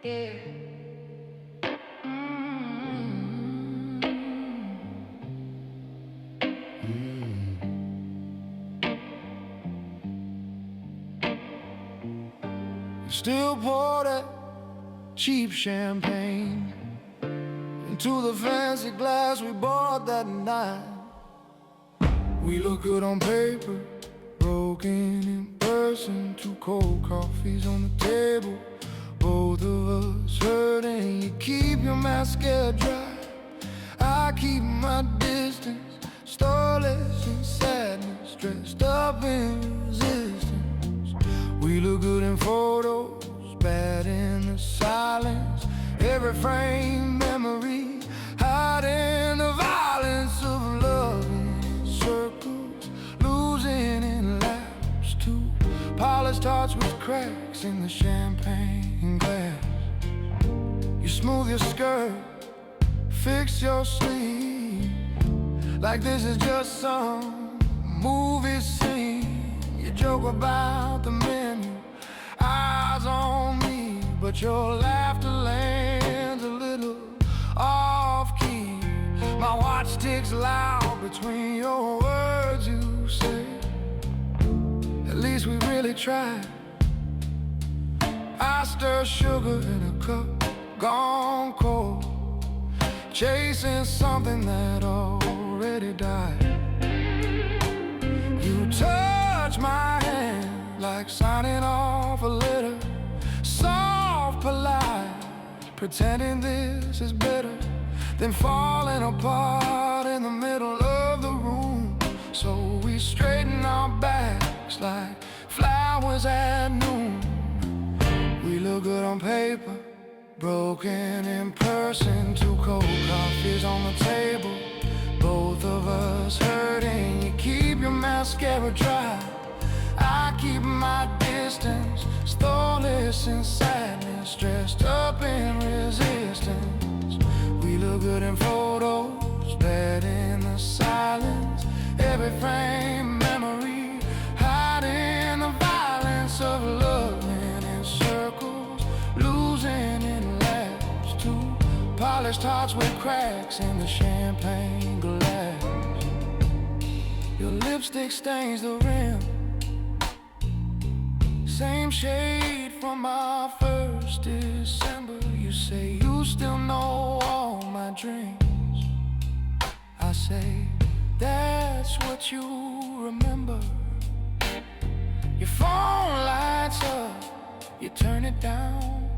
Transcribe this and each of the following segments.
Yeah. Still pour that cheap champagne into the fancy glass we bought that night. We look good on paper, broken in person. 2 cold coffees on the table, both of us hurting. You keep your mascara dry, I keep my distance, starless in sadness, dressed up in resistance. We look good in photos, bad in the silence. Every frame memory, hiding the violence of love in circles, losing in laps. 2 polished hearts with cracks in the champagne glass. You smooth your skirt, fix your sleeve, like this is just some movie scene. You joke about the menu, eyes on me, but your laughter lands a little off-key. My watch ticks loud between your words you say. At least we really tried. I stir sugar in a cup, gone cold, chasing something that already died. You touch my hand like signing off a letter, soft, polite, pretending this is better than falling apart in the middle of the room. So we straighten our backs like flowers at noon. We look good on paper, broken in person. 2 cold coffees on the table, both of us hurting. You keep your mascara dry, I keep my distance, starless in sadness, dressed up in resistance. We look good in photos, bad in the silence. Every frame memory, hiding the violence of loving in circles, losing in laps. 2 polished hearts with cracks in the champagne glass. Your lipstick stains the rim, same shade from our first December. You say you still know all my dreams. I say that's what you remember. Your phone lights up, you turn it down.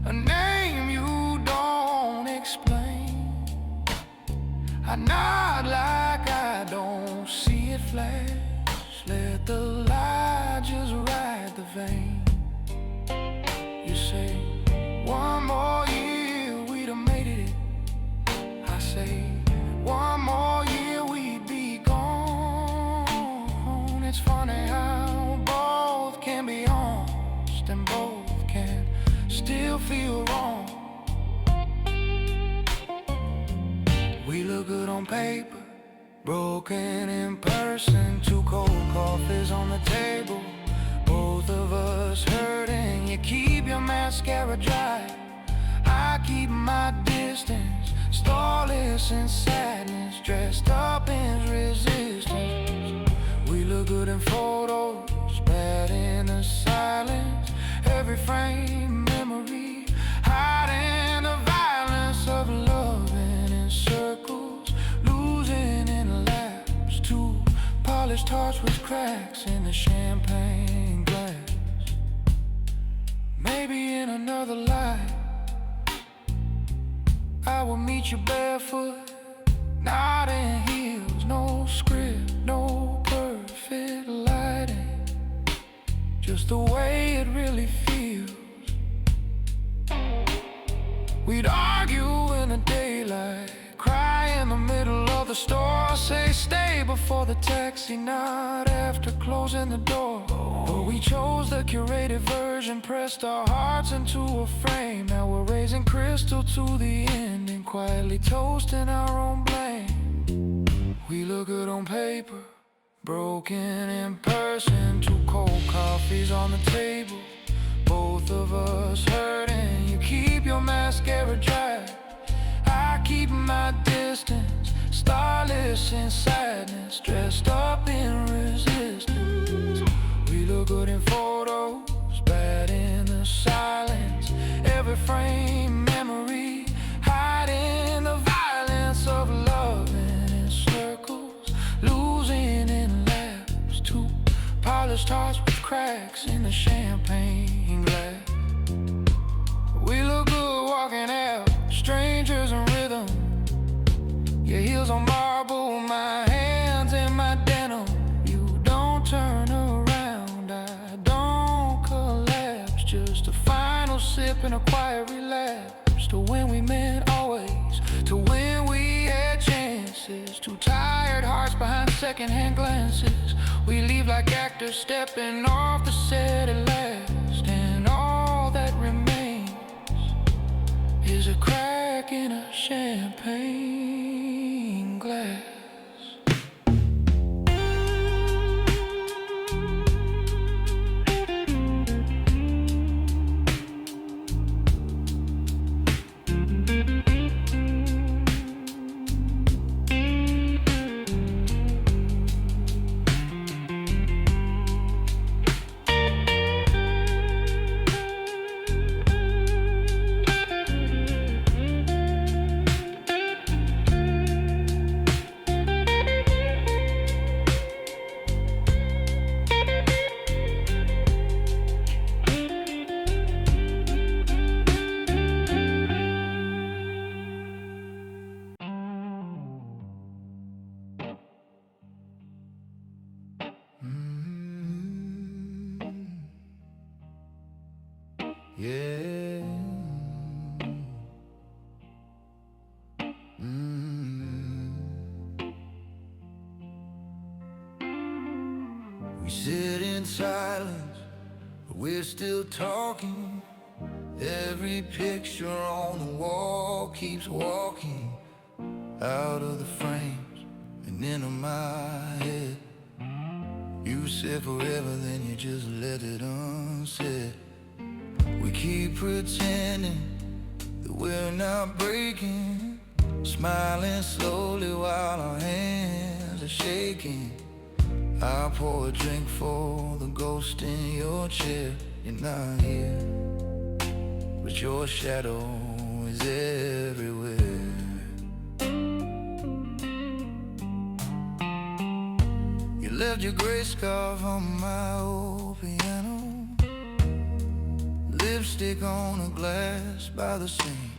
A name you don't explain. I nod like I don't see it flash. Let the light just ride the vein. You say, 1 more year we'd have made it. I say, 1 more year we'd be gone. It's funny how both can be honest and both can still feel wrong. We look good on paper, broken in person. 2 cold coffees on the table, both of us hurting. You keep your mascara dry, I keep my distance, starless in sadness, dressed up in resistance. We look good in photos, bad in the silence. Every frame memory, hiding the violence of loving in circles, losing in laps. 2 polished hearts with cracks in the champagne glass. Maybe in another life I will meet you barefoot, not in heels, no script, no perfect lighting, just the way it really feels. We'd argue in the daylight, cry in the middle of the store, say stay before the taxi, not after closing the door. But we chose the curated version, pressed our hearts into a frame. Now we're raising crystal to the ending, quietly toasting our own blame. We look good on paper, broken in person. 2 cold coffees on the table, both of us hurting. mascara dry. I keep my distance, starless in sadness, dressed up in resistance. We look good in photos, bad in the silence. Every frame memory, hiding the violence of loving in circles, losing in laps. Two polished hearts with cracks in the champagne glass. We look good walking out, strangers in rhythm. Your heels on marble, my hands in my denim. You don't turn around, I don't collapse. Just a final sip and a quiet relapse to when we meant always, to when we had chances. Two tired hearts behind secondhand glances. We leave like actors stepping off the set at last, and all that remains is a crack in a champagne glass. Yeah. We sit in silence, but we're still talking. Every picture on the wall keeps walking out of the frames and into my head. You said forever, then you just let it unsaid. We keep pretending that we're not breaking, smiling slowly while our hands are shaking. I pour a drink for the ghost in your chair. You're not here, but your shadow is everywhere. You left your gray scarf on my old piano, lipstick on a glass by the sink.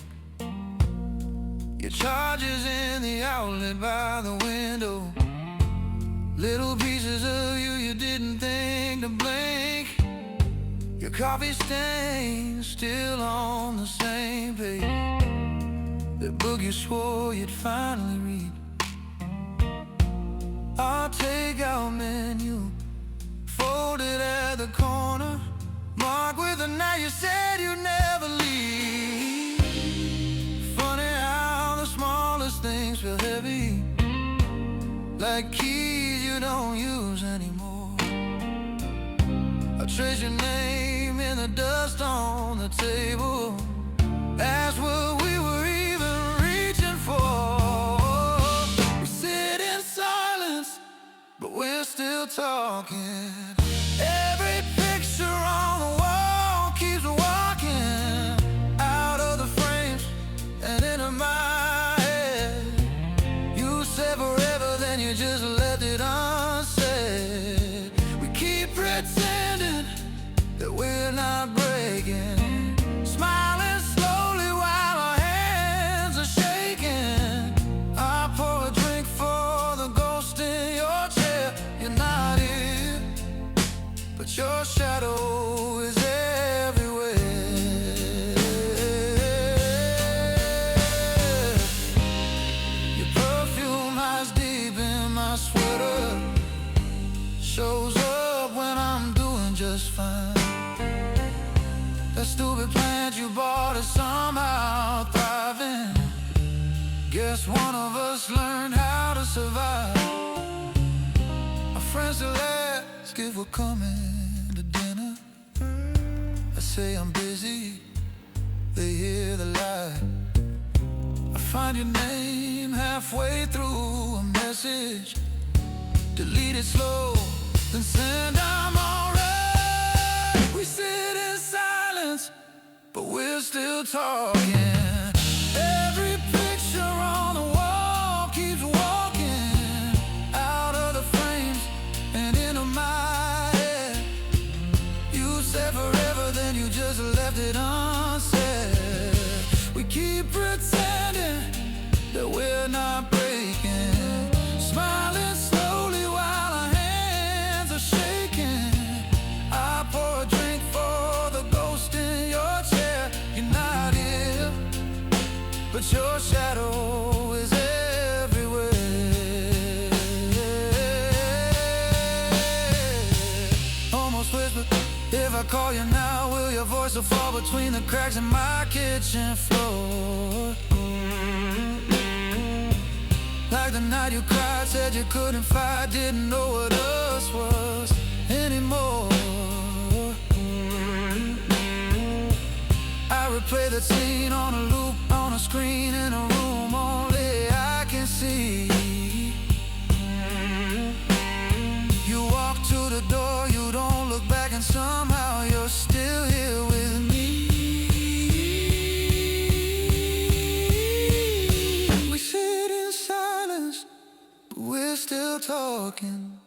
Your charger's in the outlet by the window. Little pieces of you didn't think to blink. Your coffee stain still on the same page, the book you swore you'd finally read. Our takeout menu folded at the corner, marked with a night you said you'd never leave. Funny how the smallest things feel heavy, like keys you don't use anymore. I trace your name in the dust on the table. That's what we were even reaching for. We sit in silence, but we're still talking. Every picture on the wall keeps walking out of the frames and into my head. You said forever, then you just left it unsaid. We keep pretending that we're not breaking, smiling slowly while our hands are shaking. I pour a drink for the ghost in your chair. You're not here, but your shadow is everywhere. Your perfume hides deep in my sweater, shows up when I'm doing just fine. That stupid plant you bought is somehow thriving. Guess one of us learned how to survive. My friends still ask if we're coming to dinner. I say I'm busy, they hear the lie. I find your name halfway through a message, delete it slow, then send I'm alright. We sit in silence, but we're still talking. Every picture on the wall keeps walking out of the frames and into my head. You said forever, then you just left it unsaid. We keep pretending that we're not breaking, smiling slowly while our hands are shaking. I pour a drink for the ghost in your chair. You're not here, but your shadow is everywhere. Almost whisper, if I call you now, will your voice will fall between the cracks in my kitchen floor? Like the night you cried, said you couldn't fight, didn't know what us was anymore. I replay that scene on a loop, on a screen in a room only I can see. You walk to the door, you don't look back, and somehow you're still here with me. We sit in silence, but we're still talking.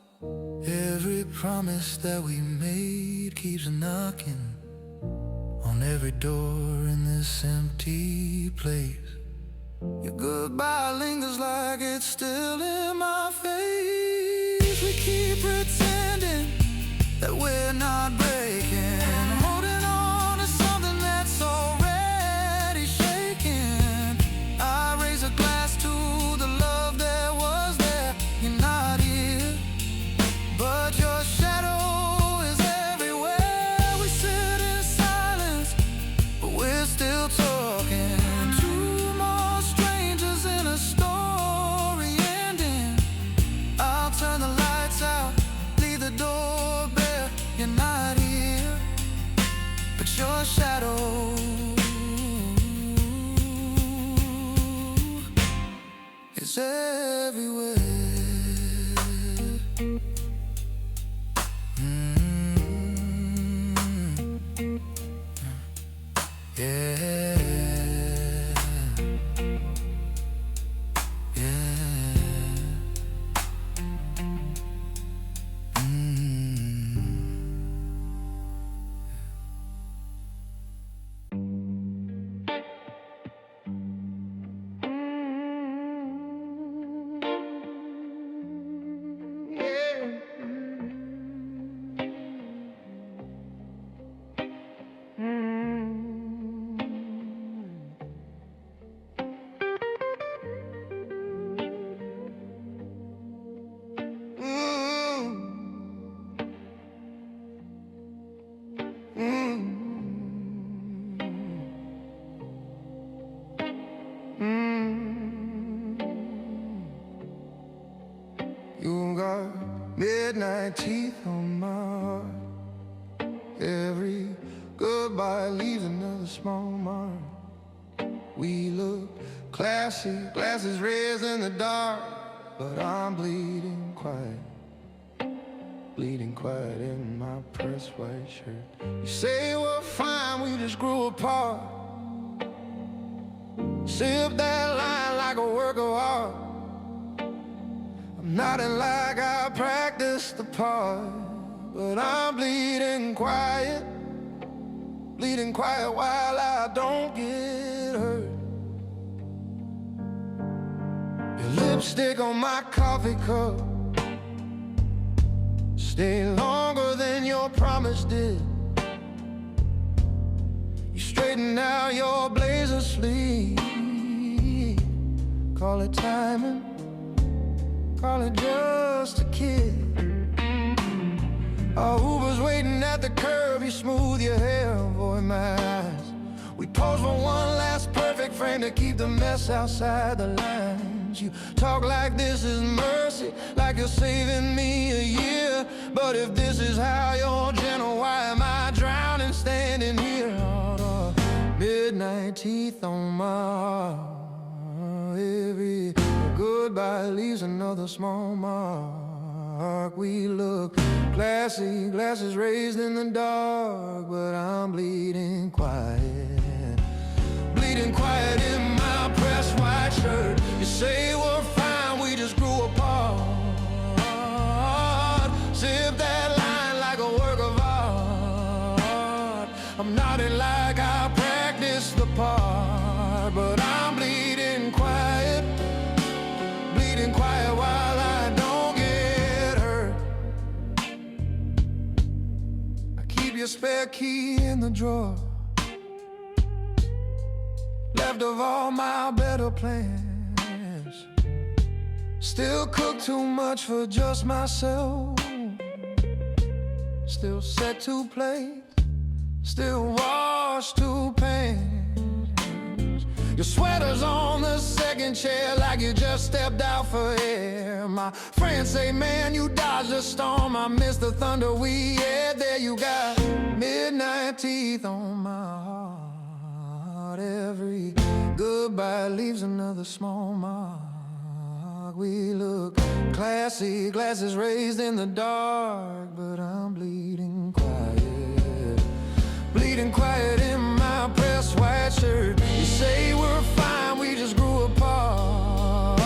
Every promise that we made keeps knocking on every door in this empty place. Your goodbye lingers like it's still in my face. We keep pretending that we're not breaking, holding on to something that's already shaking. I raise a glass to the love that was there. You're not here, but your shadow is everywhere. We sit in silence, but we're still talking. Two more strangers in a story ending. I'll turn the lights out, leave the door bare. You're not here, but your shadow is everywhere. Yeah, yeah. You got midnight teeth on my heart. Every goodbye leaves another small mark. We look classy, glasses raised in the dark, but I'm bleeding quiet in my pressed white shirt. You say we're fine, we just grew apart. Sip that line like a work of art. I'm nodding like I practiced the part, but I'm bleeding quiet while I don't get hurt. Your lipstick on my coffee cup, stay longer than your promise did. You straighten out your blazer sleeve, call it timing, call it just a kid. Our Uber's waiting at the curb, you smooth your hair, avoid my eyes. We pose for one last perfect frame to keep the mess outside the lines. You talk like this is mercy, like you're saving me a year. But if this is how you're gentle, why am I drowning standing here? Midnight teeth on my heart. Every goodbye leaves another small mark. We look classy, glasses raised in the dark, but I'm bleeding quiet. Bleeding quiet in my pressed white shirt. You say we're fine, we just grew apart. Zip that line like a work of art. I'm nodding like I practiced the part, but I'm bleeding quiet. Bleeding quiet while I don't get hurt. I keep your spare key in the drawer, left of all my better plans. Still cook too much for just myself. Still set 2 plates, still wash 2 pans. Your sweater's on the second chair like you just stepped out for air. My friends say, man, you dodged a storm. I missed the thunder we had. There you got midnight teeth on my heart. Every goodbye leaves another small mark. We look classy, glasses raised in the dark, but I'm bleeding quiet. Bleeding quiet in my pressed white shirt. You say we're fine, we just grew apart.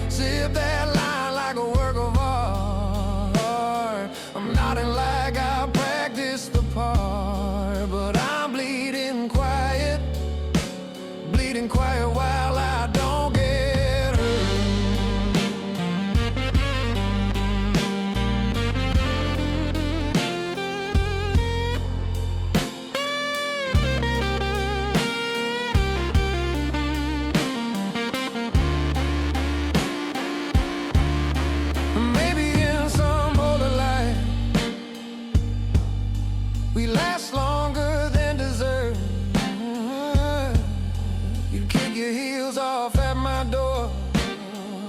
Zip that line like a work of art. I'm nodding like I practiced the part, but I'm bleeding quiet. Bleeding quiet while I don't get we last longer than dessert. You kick your heels off at my door.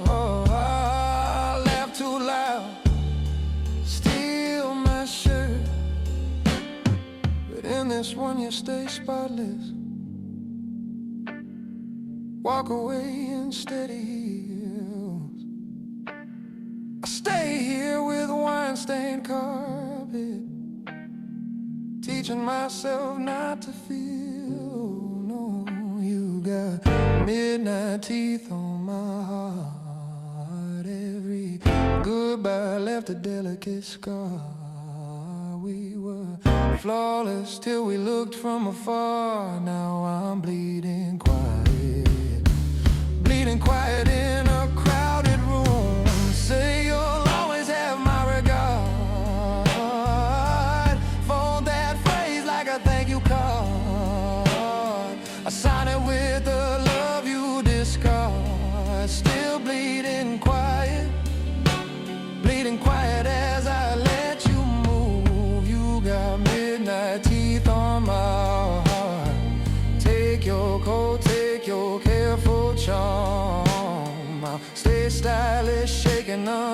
Oh, I laugh too loud, steal my shirt. But in this one you stay spotless. Walk away in steady heels. I stay here with wine-stained carpet, teaching myself not to feel. No, you got midnight teeth on my heart. Every goodbye left a delicate scar. We were flawless till we looked from afar. Now I'm bleeding quiet. Bleeding quiet in a crowded room. Say you'll always have my regard. Thank you card. I sign it with the love you discard. Still bleeding quiet. Bleeding quiet as I let you move. You got midnight teeth on my heart. Take your coat, take your careful charm. I'll stay stylish, shaking up